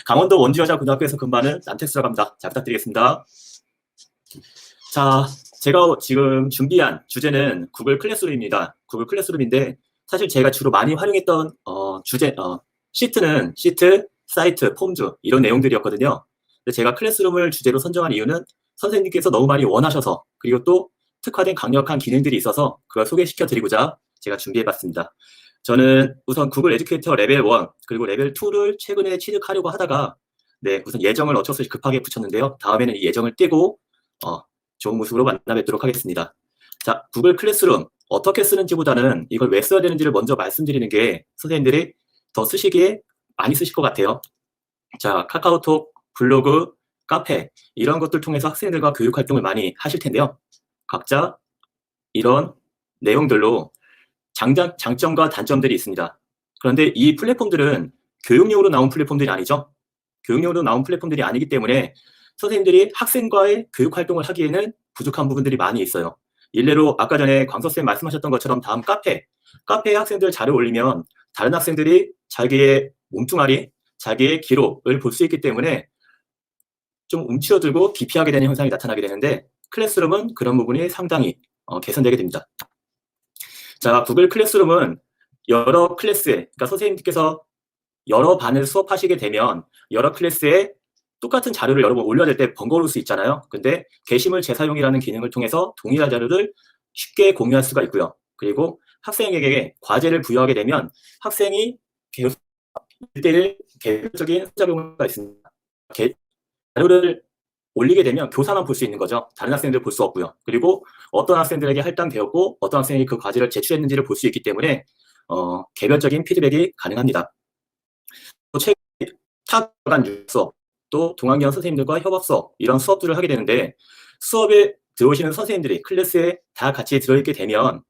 강원도 원주여자고등학교에서 근무하는 남택수라고 합니다. 잘 부탁드리겠습니다. 자, 제가 지금 준비한 주제는 구글 클래스룸입니다. 구글 클래스룸인데 사실 제가 주로 많이 활용했던 시트, 사이트, 폼즈 이런 내용들이었거든요. 근데 제가 클래스룸을 주제로 선정한 이유는 선생님께서 너무 많이 원하셔서, 그리고 또 특화된 강력한 기능들이 있어서 그걸 소개시켜 드리고자 제가 준비해봤습니다. 저는 우선 구글 에듀케이터 레벨 1 그리고 레벨 2를 최근에 취득하려고 하다가 우선 예정을 어쩔 수 없이 급하게 붙였는데요. 다음에는 이 예정을 떼고 좋은 모습으로 만나 뵙도록 하겠습니다. 자, 구글 클래스룸 어떻게 쓰는지보다는 이걸 왜 써야 되는지를 먼저 말씀드리는 게 선생님들이 더 쓰시기에 많이 쓰실 것 같아요. 자, 카카오톡, 블로그, 카페 이런 것들 통해서 학생들과 교육 활동을 많이 하실 텐데요. 각자 이런 내용들로 장점과 단점들이 있습니다. 그런데 이 플랫폼들은 교육용으로 나온 플랫폼들이 아니죠. 교육용으로 나온 플랫폼들이 아니기 때문에 선생님들이 학생과의 교육 활동을 하기에는 부족한 부분들이 많이 있어요. 일례로 아까 전에 광서쌤 말씀하셨던 것처럼 다음 카페에 학생들 자료 올리면 다른 학생들이 자기의 몸뚱아리, 자기의 기록을 볼 수 있기 때문에 좀 움츠러들고 기피하게 되는 현상이 나타나게 되는데, 클래스룸은 그런 부분이 상당히 개선되게 됩니다. 자, 구글 클래스룸은 여러 클래스에, 그러니까 선생님께서 여러 반을 수업하시게 되면 여러 클래스에 똑같은 자료를 여러 번 올려야 될 때 번거로울 수 있잖아요. 근데 게시물 재사용이라는 기능을 통해서 동일한 자료를 쉽게 공유할 수가 있고요. 그리고 학생에게 과제를 부여하게 되면 학생이 1대1 개별적인 작용가 있습니다. 자료를 올리게 되면 교사만 볼 수 있는 거죠. 다른 학생들 볼 수 없고요. 그리고 어떤 학생들에게 할당되었고 어떤 학생이 그 과제를 제출했는지를 볼 수 있기 때문에 개별적인 피드백이 가능합니다. 또 탑간 수업, 또 동학년 선생님들과 협업 수업, 이런 수업들을 하게 되는데, 수업에 들어오시는 선생님들이 클래스에 다 같이 들어있게 되면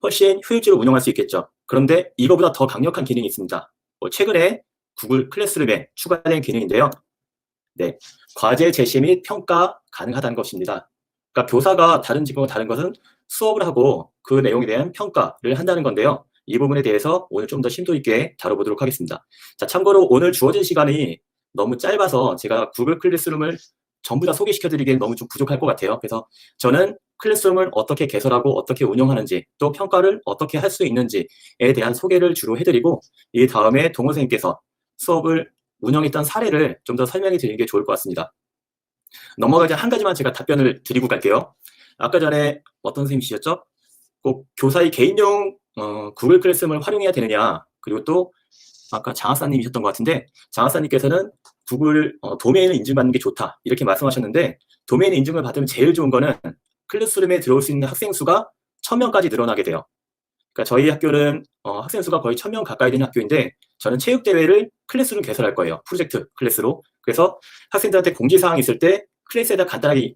훨씬 효율적으로 운영할 수 있겠죠. 그런데 이거보다 더 강력한 기능이 있습니다. 최근에 구글 클래스룸에 추가된 기능인데요. 과제 제시 및 평가 가능하다는 것입니다. 그러니까 교사가 다른 직업과 다른 것은 수업을 하고 그 내용에 대한 평가를 한다는 건데요. 이 부분에 대해서 오늘 좀 더 심도 있게 다뤄보도록 하겠습니다. 자, 참고로 오늘 주어진 시간이 너무 짧아서 제가 구글 클래스룸을 전부 다 소개시켜드리기엔 너무 좀 부족할 것 같아요. 그래서 저는 클래스룸을 어떻게 개설하고 어떻게 운영하는지, 또 평가를 어떻게 할 수 있는지에 대한 소개를 주로 해드리고, 이 다음에 동호 선생님께서 수업을 운영했던 사례를 좀 더 설명해 드리는 게 좋을 것 같습니다. 넘어가기 전 한 가지만 제가 답변을 드리고 갈게요. 아까 전에 어떤 선생님이셨죠? 꼭 교사의 개인용 구글 클래스룸을 활용해야 되느냐, 그리고 또 아까 장학사님이셨던 것 같은데, 장학사님께서는 구글 도메인을 인증받는 게 좋다 이렇게 말씀하셨는데, 도메인 인증을 받으면 제일 좋은 거는 클래스룸에 들어올 수 있는 학생 수가 1000명까지 늘어나게 돼요. 그러니까 저희 학교는 학생 수가 거의 1000명 가까이 되는 학교인데, 저는 체육대회를 클래스룸 개설할 거예요. 프로젝트 클래스로. 그래서 학생들한테 공지사항이 있을 때 클래스에다 간단하게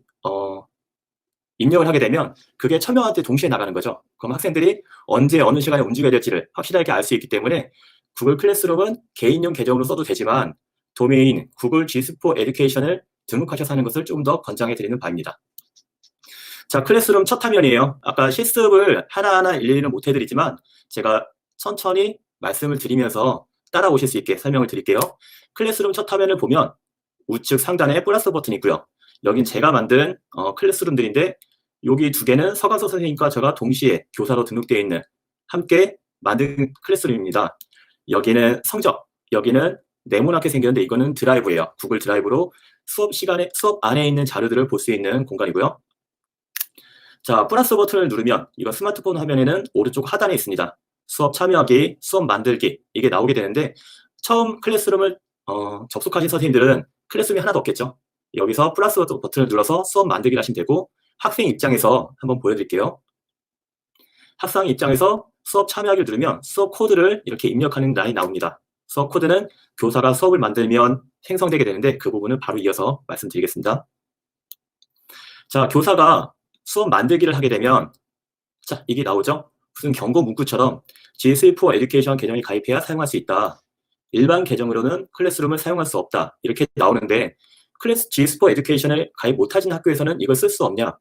입력을 하게 되면 그게 1000명한테 동시에 나가는 거죠. 그럼 학생들이 언제 어느 시간에 움직여야 될지를 확실하게 알 수 있기 때문에 구글 클래스룸은 개인용 계정으로 써도 되지만 도메인 구글 G스포 에듀케이션을 등록하셔서 하는 것을 좀 더 권장해 드리는 바입니다. 자, 클래스룸 첫 화면이에요. 아까 실습을 하나하나 일일이는 못 해드리지만 제가 천천히 말씀을 드리면서 따라오실 수 있게 설명을 드릴게요. 클래스룸 첫 화면을 보면 우측 상단에 플러스 버튼이 있고요. 여긴 제가 만든 클래스룸들인데, 여기 두 개는 서강석 선생님과 제가 동시에 교사로 등록되어 있는 함께 만든 클래스룸입니다. 여기는 성적, 여기는 네모나게 생겼는데 이거는 드라이브예요. 구글 드라이브로 수업 안에 있는 자료들을 볼 수 있는 공간이고요. 자, 플러스 버튼을 누르면 이거 스마트폰 화면에는 오른쪽 하단에 있습니다. 수업 참여하기, 수업 만들기 이게 나오게 되는데, 처음 클래스룸을 접속하신 선생님들은 클래스룸이 하나도 없겠죠. 여기서 플러스 버튼을 눌러서 수업 만들기를 하시면 되고, 학생 입장에서 한번 보여드릴게요. 학생 입장에서 수업 참여하기를 누르면 수업 코드를 이렇게 입력하는 란이 나옵니다. 수업 코드는 교사가 수업을 만들면 생성되게 되는데, 그 부분은 바로 이어서 말씀드리겠습니다. 자, 교사가 수업 만들기를 하게 되면 자, 이게 나오죠? 무슨 경고 문구처럼 GSE4 에듀케이션 계정에 가입해야 사용할 수 있다. 일반 계정으로는 클래스룸을 사용할 수 없다. 이렇게 나오는데, GSE4 에듀케이션을 가입 못하신 학교에서는 이걸 쓸 수 없냐?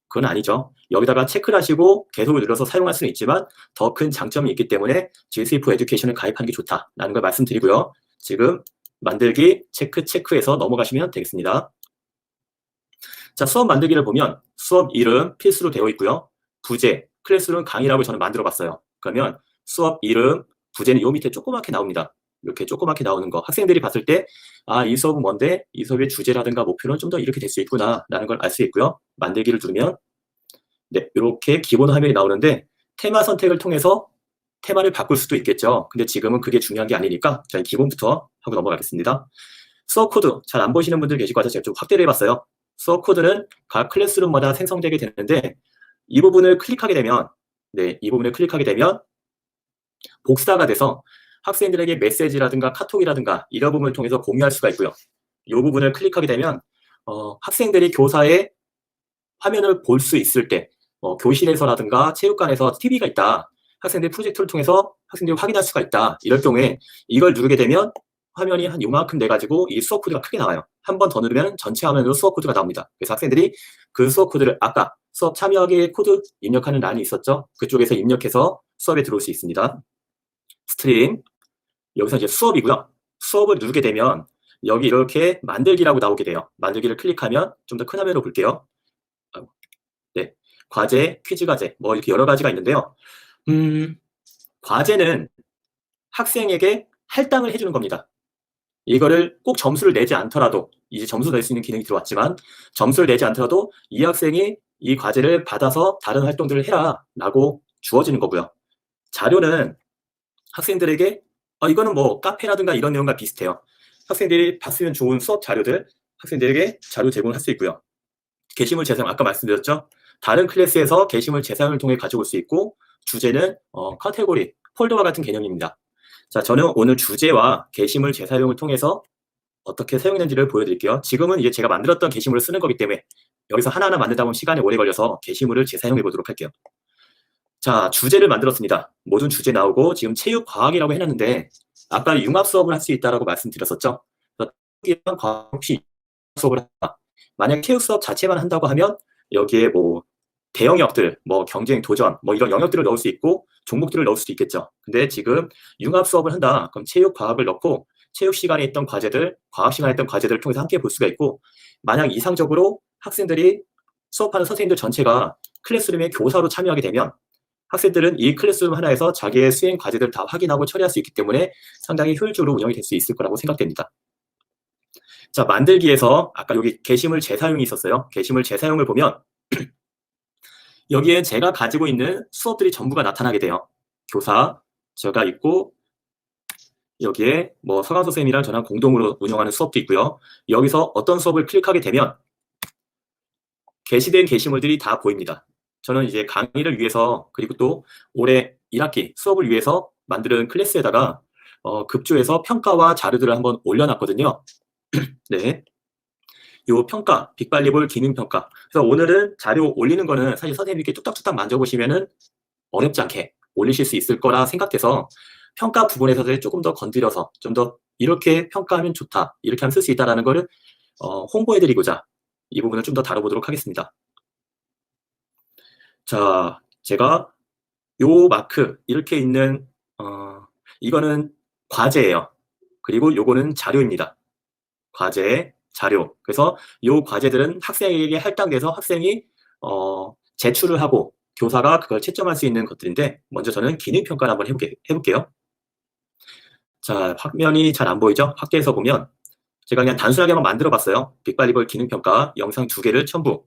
그건 아니죠. 여기다가 체크를 하시고 계속을 눌러서 사용할 수는 있지만 더 큰 장점이 있기 때문에 GSE4 에듀케이션을 가입하는 게 좋다라는 걸 말씀드리고요. 지금 만들기 체크해서 넘어가시면 되겠습니다. 자, 수업 만들기를 보면 수업 이름 필수로 되어 있고요. 부제, 클래스룸 강의라고 저는 만들어 봤어요. 그러면 수업 이름, 부제는 요 밑에 조그맣게 나옵니다. 이렇게 조그맣게 나오는 거. 학생들이 봤을 때, 아, 이 수업은 뭔데? 이 수업의 주제라든가 목표는 좀 더 이렇게 될 수 있구나. 라는 걸 알 수 있고요. 만들기를 누르면, 네, 이렇게 기본 화면이 나오는데, 테마 선택을 통해서 테마를 바꿀 수도 있겠죠. 근데 지금은 그게 중요한 게 아니니까, 저희 기본부터 하고 넘어가겠습니다. 수업 코드, 잘 안 보시는 분들 계실 것 같아서 제가 좀 확대를 해봤어요. 수업 코드는 각 클래스룸마다 생성되게 되는데, 이 부분을 클릭하게 되면, 네, 이 부분을 클릭하게 되면, 복사가 돼서 학생들에게 메시지라든가 카톡이라든가 이런 부분을 통해서 공유할 수가 있고요. 이 부분을 클릭하게 되면 학생들이 교사의 화면을 볼 수 있을 때 교실에서라든가 체육관에서 TV가 있다. 학생들 프로젝터를 통해서 학생들이 확인할 수가 있다. 이럴 경우에 이걸 누르게 되면 화면이 한 요만큼 돼가지고 이 수업 코드가 크게 나와요. 한 번 더 누르면 전체 화면으로 수업 코드가 나옵니다. 그래서 학생들이 그 수업 코드를 아까 수업 참여하기 코드 입력하는 란이 있었죠. 그쪽에서 입력해서 수업에 들어올 수 있습니다. 스트림, 여기서 이제 수업이고요. 수업을 누르게 되면 여기 이렇게 만들기라고 나오게 돼요. 만들기를 클릭하면 좀 더 큰 화면으로 볼게요. 네, 과제, 퀴즈 과제, 뭐 이렇게 여러 가지가 있는데요. 과제는 학생에게 할당을 해주는 겁니다. 이거를 꼭 점수를 내지 않더라도, 이제 점수 낼 수 있는 기능이 들어왔지만 점수를 내지 않더라도 이 학생이 이 과제를 받아서 다른 활동들을 해라 라고 주어지는 거고요. 자료는 학생들에게 이거는 뭐 카페라든가 이런 내용과 비슷해요. 학생들이 봤으면 좋은 수업 자료들 학생들에게 자료 제공할 수 있고요. 게시물 재사용 아까 말씀드렸죠. 다른 클래스에서 게시물 재사용을 통해 가져올 수 있고 주제는 카테고리, 폴더와 같은 개념입니다. 자, 저는 오늘 주제와 게시물 재사용을 통해서 어떻게 사용했는지를 보여드릴게요. 지금은 이제 제가 만들었던 게시물을 쓰는 거기 때문에 여기서 하나하나 만들다 보면 시간이 오래 걸려서 게시물을 재사용해 보도록 할게요. 자, 주제를 만들었습니다. 모든 주제 나오고 지금 체육과학이라고 해놨는데 아까 융합 수업을 할 수 있다고 말씀드렸었죠. 체육이랑 과학 혹시 수업을 한다. 만약 체육 수업 자체만 한다고 하면 여기에 뭐 대영역들, 뭐 경쟁, 도전, 뭐 이런 영역들을 넣을 수 있고 종목들을 넣을 수도 있겠죠. 근데 지금 융합 수업을 한다. 그럼 체육, 과학을 넣고 체육 시간에 있던 과제들, 과학 시간에 있던 과제들을 통해서 함께 볼 수가 있고 만약 이상적으로 학생들이 수업하는 선생님들 전체가 클래스룸의 교사로 참여하게 되면 학생들은 이 클래스룸 하나에서 자기의 수행 과제들을 다 확인하고 처리할 수 있기 때문에 상당히 효율적으로 운영이 될 수 있을 거라고 생각됩니다. 자, 만들기에서 아까 여기 게시물 재사용이 있었어요. 게시물 재사용을 보면 여기에 제가 가지고 있는 수업들이 전부가 나타나게 돼요. 교사, 제가 있고 여기에 뭐 서강서 쌤이랑 저랑 공동으로 운영하는 수업도 있고요. 여기서 어떤 수업을 클릭하게 되면 게시된 게시물들이 다 보입니다. 저는 이제 강의를 위해서 그리고 또 올해 1학기 수업을 위해서 만드는 클래스에다가 급조해서 평가와 자료들을 한번 올려놨거든요. 네, 요 평가, 빅발리볼 기능평가. 그래서 오늘은 자료 올리는 거는 사실 선생님께 뚝딱뚝딱 만져보시면은 어렵지 않게 올리실 수 있을 거라 생각돼서 평가 부분에서 조금 더 건드려서 좀 더 이렇게 평가하면 좋다, 이렇게 하면 쓸 수 있다라는 거를 홍보해드리고자 이 부분을 좀 더 다뤄보도록 하겠습니다. 자, 제가 요 마크 이렇게 있는 이거는 과제예요. 그리고 요거는 자료입니다. 과제, 자료. 그래서 요 과제들은 학생에게 할당돼서 학생이 제출을 하고 교사가 그걸 채점할 수 있는 것들인데 먼저 저는 기능평가를 한번 해볼게요. 자, 화면이 잘 안 보이죠? 확대해서 보면 제가 그냥 단순하게 한번 만들어 봤어요. 빅발리볼 기능평가 영상 2개를 첨부.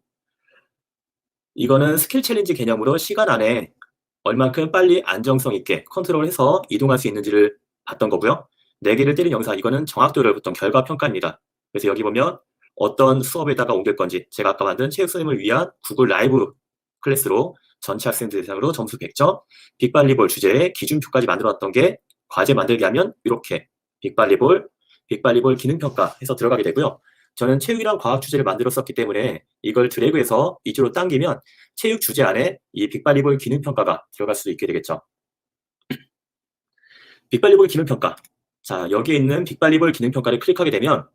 이거는 스킬 챌린지 개념으로 시간 안에 얼만큼 빨리 안정성 있게 컨트롤해서 이동할 수 있는지를 봤던 거고요. 4개를 때린 영상, 이거는 정확도를 보통 결과 평가입니다. 그래서 여기 보면 어떤 수업에다가 옮길 건지 제가 아까 만든 체육 선생님을 위한 구글 라이브 클래스로 전체 학생들 대상으로 점수 100점, 빅발리볼 주제에 기준표까지 만들어놨던 게 과제 만들기 하면 이렇게 빅발리볼 기능평가 해서 들어가게 되고요. 저는 체육이랑 과학 주제를 만들었었기 때문에 이걸 드래그해서 이쪽으로 당기면 체육 주제 안에 이 빅발리볼 기능평가가 들어갈 수도 있게 되겠죠. 빅발리볼 기능평가. 자, 여기에 있는 빅발리볼 기능평가를 클릭하게 되면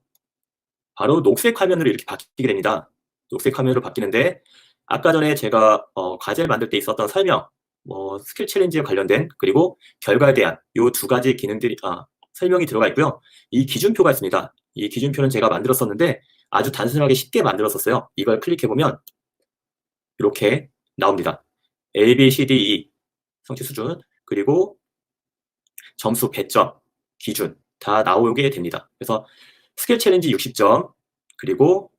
바로 녹색 화면으로 이렇게 바뀌게 됩니다. 녹색 화면으로 바뀌는데 아까 전에 제가 과제를 만들 때 있었던 설명, 뭐 스킬 챌린지에 관련된 그리고 결과에 대한 이 2가지 기능들이 설명이 들어가 있고요. 이 기준표가 있습니다. 이 기준표는 제가 만들었었는데 아주 단순하게 쉽게 만들었었어요. 이걸 클릭해보면 이렇게 나옵니다. A, B, C, D, E 성취 수준, 그리고 점수 100점, 기준 다 나오게 됩니다. 그래서 스킬 챌린지 60점, 그리고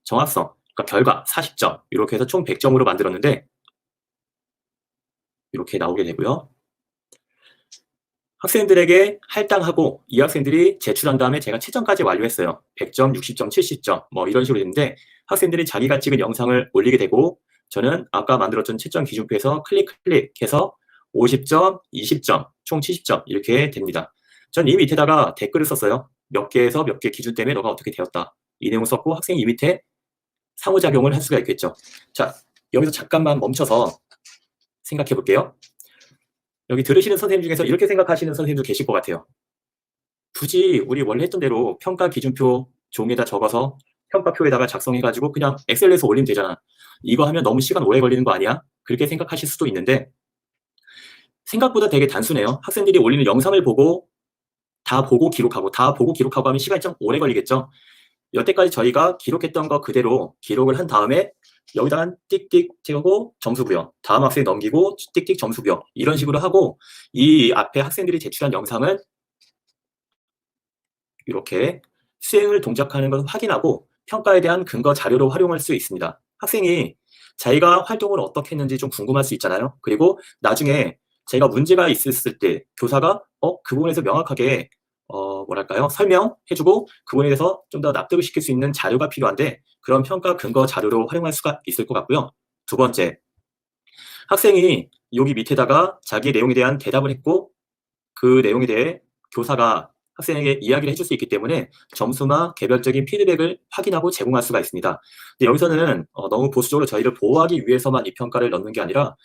정확성, 그러니까 결과 40점 이렇게 해서 총 100점으로 만들었는데 이렇게 나오게 되고요. 학생들에게 할당하고 이 학생들이 제출한 다음에 제가 채점까지 완료했어요. 100점, 60점, 70점 뭐 이런 식으로 됐는데 학생들이 자기가 찍은 영상을 올리게 되고 저는 아까 만들었던 채점 기준표에서 클릭해서 50점, 20점, 총 70점 이렇게 됩니다. 전 이 밑에다가 댓글을 썼어요. 몇 개에서 몇 개 기준 때문에 너가 어떻게 되었다. 이 내용을 썼고 학생이 이 밑에 상호작용을 할 수가 있겠죠. 자, 여기서 잠깐만 멈춰서 생각해 볼게요. 여기 들으시는 선생님 중에서 이렇게 생각하시는 선생님도 계실 것 같아요. 굳이 우리 원래 했던 대로 평가 기준표 종이에다 적어서 평가표에다가 작성해가지고 그냥 엑셀에서 올리면 되잖아. 이거 하면 너무 시간 오래 걸리는 거 아니야? 그렇게 생각하실 수도 있는데 생각보다 되게 단순해요. 학생들이 올리는 영상을 보고 다 보고 기록하고 하면 시간이 좀 오래 걸리겠죠. 여태까지 저희가 기록했던 거 그대로 기록을 한 다음에 여기다가 띡띡 찍고 점수고요. 다음 학생 넘기고 띡띡 점수고요. 이런 식으로 하고 이 앞에 학생들이 제출한 영상을 이렇게 수행을 동작하는 것을 확인하고 평가에 대한 근거 자료로 활용할 수 있습니다. 학생이 자기가 활동을 어떻게 했는지 좀 궁금할 수 있잖아요. 그리고 나중에 제가 문제가 있었을 때 교사가 그 부분에서 명확하게 뭐랄까요? 설명해주고 그 부분에 대해서 좀 더 납득을 시킬 수 있는 자료가 필요한데 그런 평가 근거 자료로 활용할 수가 있을 것 같고요. 두 번째, 학생이 여기 밑에다가 자기의 내용에 대한 대답을 했고 그 내용에 대해 교사가 학생에게 이야기를 해줄 수 있기 때문에 점수나 개별적인 피드백을 확인하고 제공할 수가 있습니다. 근데 여기서는 너무 보수적으로 저희를 보호하기 위해서만 이 평가를 넣는 게 아니라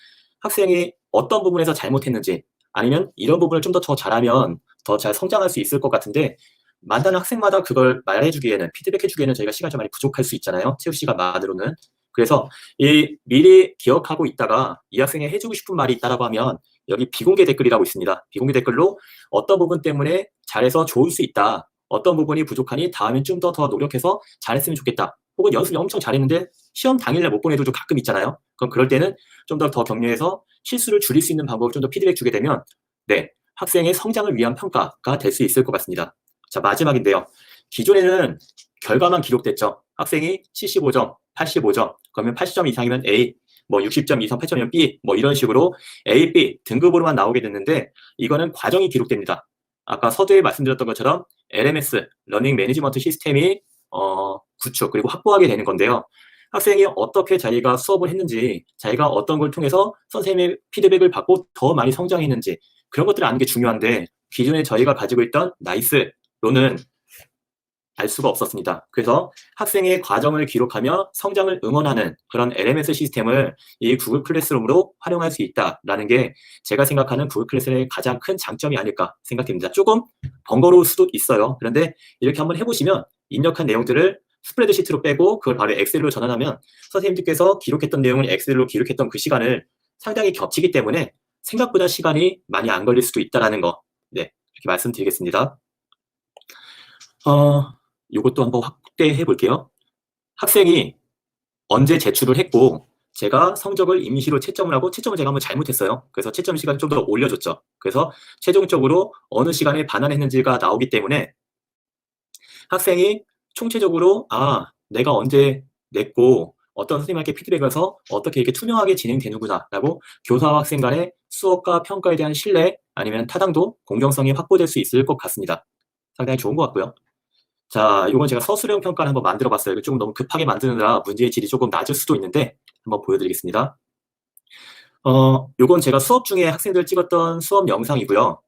학생이 어떤 부분에서 잘못했는지 아니면 이런 부분을 좀 더 잘하면 더 잘 성장할 수 있을 것 같은데 만나는 학생마다 그걸 말해주기에는 피드백해주기에는 저희가 시간이 좀 많이 부족할 수 있잖아요. 체육 시간만으로는. 그래서 이 미리 기억하고 있다가 이 학생이 해주고 싶은 말이 있다라고 하면 여기 비공개 댓글이라고 있습니다. 비공개 댓글로 어떤 부분 때문에 잘해서 좋을 수 있다. 어떤 부분이 부족하니 다음엔 좀 더 노력해서 잘했으면 좋겠다. 혹은 연습을 엄청 잘했는데 시험 당일날 못 보내도 좀 가끔 있잖아요. 그럼 그럴 때는 좀 더 격려해서 실수를 줄일 수 있는 방법을 좀 더 피드백 주게 되면 네, 학생의 성장을 위한 평가가 될 수 있을 것 같습니다. 자, 마지막인데요. 기존에는 결과만 기록됐죠. 학생이 75점, 85점, 그러면 80점 이상이면 A, 뭐 60점 이상 8점이면 B, 뭐 이런 식으로 A, B 등급으로만 나오게 됐는데 이거는 과정이 기록됩니다. 아까 서두에 말씀드렸던 것처럼 LMS, 러닝 매니지먼트 시스템이 구축 그리고 확보하게 되는 건데요. 학생이 어떻게 자기가 수업을 했는지, 자기가 어떤 걸 통해서 선생님의 피드백을 받고 더 많이 성장했는지 그런 것들을 아는 게 중요한데 기존에 저희가 가지고 있던 나이스로는 알 수가 없었습니다. 그래서 학생의 과정을 기록하며 성장을 응원하는 그런 LMS 시스템을 이 구글 클래스룸으로 활용할 수 있다라는 게 제가 생각하는 구글 클래스의 가장 큰 장점이 아닐까 생각됩니다. 조금 번거로울 수도 있어요. 그런데 이렇게 한번 해보시면 입력한 내용들을 스프레드시트로 빼고 그걸 바로 엑셀로 전환하면 선생님들께서 기록했던 내용을 엑셀로 기록했던 그 시간을 상당히 겹치기 때문에 생각보다 시간이 많이 안 걸릴 수도 있다는 거, 네, 이렇게 말씀드리겠습니다. 이것도 한번 확대해 볼게요. 학생이 언제 제출을 했고 제가 성적을 임시로 채점을 하고 채점을 제가 한번 잘못했어요. 그래서 채점 시간을 좀 더 올려줬죠. 그래서 최종적으로 어느 시간에 반환했는지가 나오기 때문에 학생이 총체적으로 내가 언제 냈고 어떤 선생님한테 피드백을 해서 어떻게 이렇게 투명하게 진행되는구나 라고 교사와 학생 간의 수업과 평가에 대한 신뢰 아니면 타당도, 공정성이 확보될 수 있을 것 같습니다. 상당히 좋은 것 같고요. 자, 이건 제가 서술형 평가를 한번 만들어 봤어요. 이거 조금 너무 급하게 만드느라 문제의 질이 조금 낮을 수도 있는데 한번 보여드리겠습니다. 요건 제가 수업 중에 학생들 찍었던 수업 영상이고요.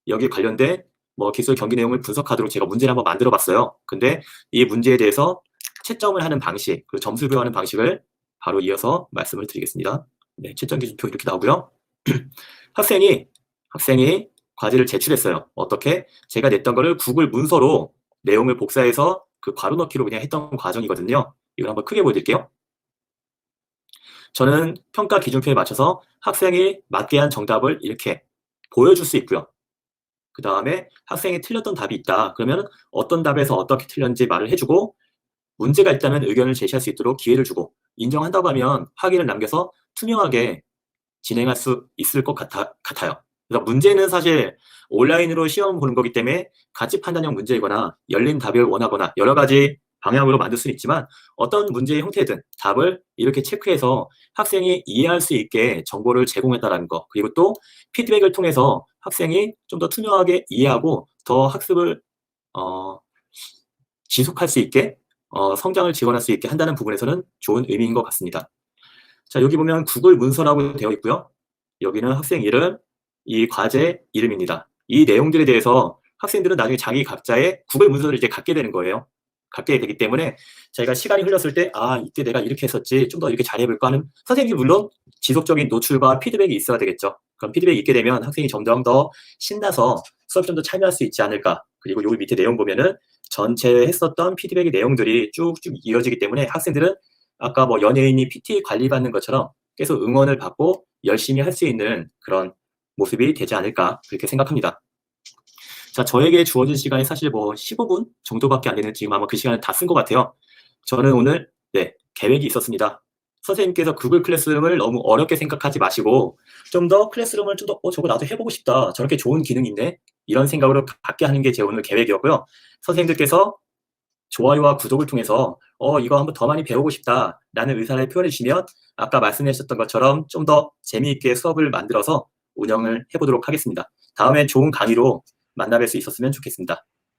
여기 관련된 뭐 기술 경기 내용을 분석하도록 제가 문제를 한번 만들어 봤어요. 근데 이 문제에 대해서 채점을 하는 방식, 그리고 점수 비교하는 방식을 바로 이어서 말씀을 드리겠습니다. 네, 채점 기준표 이렇게 나오고요. 학생이 과제를 제출했어요. 어떻게? 제가 냈던 거를 구글 문서로 내용을 복사해서 그 괄호 넣기로 그냥 했던 과정이거든요. 이걸 한번 크게 보여드릴게요. 저는 평가 기준표에 맞춰서 학생이 맞게 한 정답을 이렇게 보여줄 수 있고요. 그 다음에 학생이 틀렸던 답이 있다. 그러면 어떤 답에서 어떻게 틀렸는지 말을 해주고 문제가 있다면 의견을 제시할 수 있도록 기회를 주고 인정한다고 하면 확인을 남겨서 투명하게 진행할 수 있을 것 같아요. 그래서 문제는 사실 온라인으로 시험 보는 거기 때문에 가치 판단형 문제이거나 열린 답을 원하거나 여러 가지 방향으로 만들 수는 있지만 어떤 문제의 형태든 답을 이렇게 체크해서 학생이 이해할 수 있게 정보를 제공했다는 거, 그리고 또 피드백을 통해서 학생이 좀 더 투명하게 이해하고 더 학습을 지속할 수 있게 성장을 지원할 수 있게 한다는 부분에서는 좋은 의미인 것 같습니다. 자, 여기 보면 구글 문서라고 되어 있고요. 여기는 학생 이름, 이 과제 이름입니다. 이 내용들에 대해서 학생들은 나중에 자기 각자의 구글 문서를 이제 갖게 되는 거예요. 갖게 되기 때문에 자기가 시간이 흘렀을 때, 아, 이때 내가 이렇게 했었지, 좀 더 이렇게 잘해볼까 하는 선생님이 물론 지속적인 노출과 피드백이 있어야 되겠죠. 그럼 피드백이 있게 되면 학생이 점점 더 신나서 수업 좀 더 참여할 수 있지 않을까. 그리고 여기 밑에 내용 보면은 전체 했었던 피드백의 내용들이 쭉쭉 이어지기 때문에 학생들은 아까 뭐 연예인이 PT 관리받는 것처럼 계속 응원을 받고 열심히 할 수 있는 그런 모습이 되지 않을까 그렇게 생각합니다. 자, 저에게 주어진 시간이 사실 뭐 15분 정도밖에 안 되는 지금 아마 그 시간을 다 쓴 것 같아요. 저는 오늘 계획이 있었습니다. 선생님께서 구글 클래스룸을 너무 어렵게 생각하지 마시고 좀 더 클래스룸을 좀 더 저거 나도 해보고 싶다. 저렇게 좋은 기능인데 이런 생각으로 갖게 하는 게 제 오늘 계획이었고요. 선생님들께서 좋아요와 구독을 통해서 이거 한번 더 많이 배우고 싶다라는 의사를 표현해 주시면 아까 말씀해 주셨던 것처럼 좀 더 재미있게 수업을 만들어서 운영을 해보도록 하겠습니다. 다음에 좋은 강의로 만나 뵐 수 있었으면 좋겠습니다.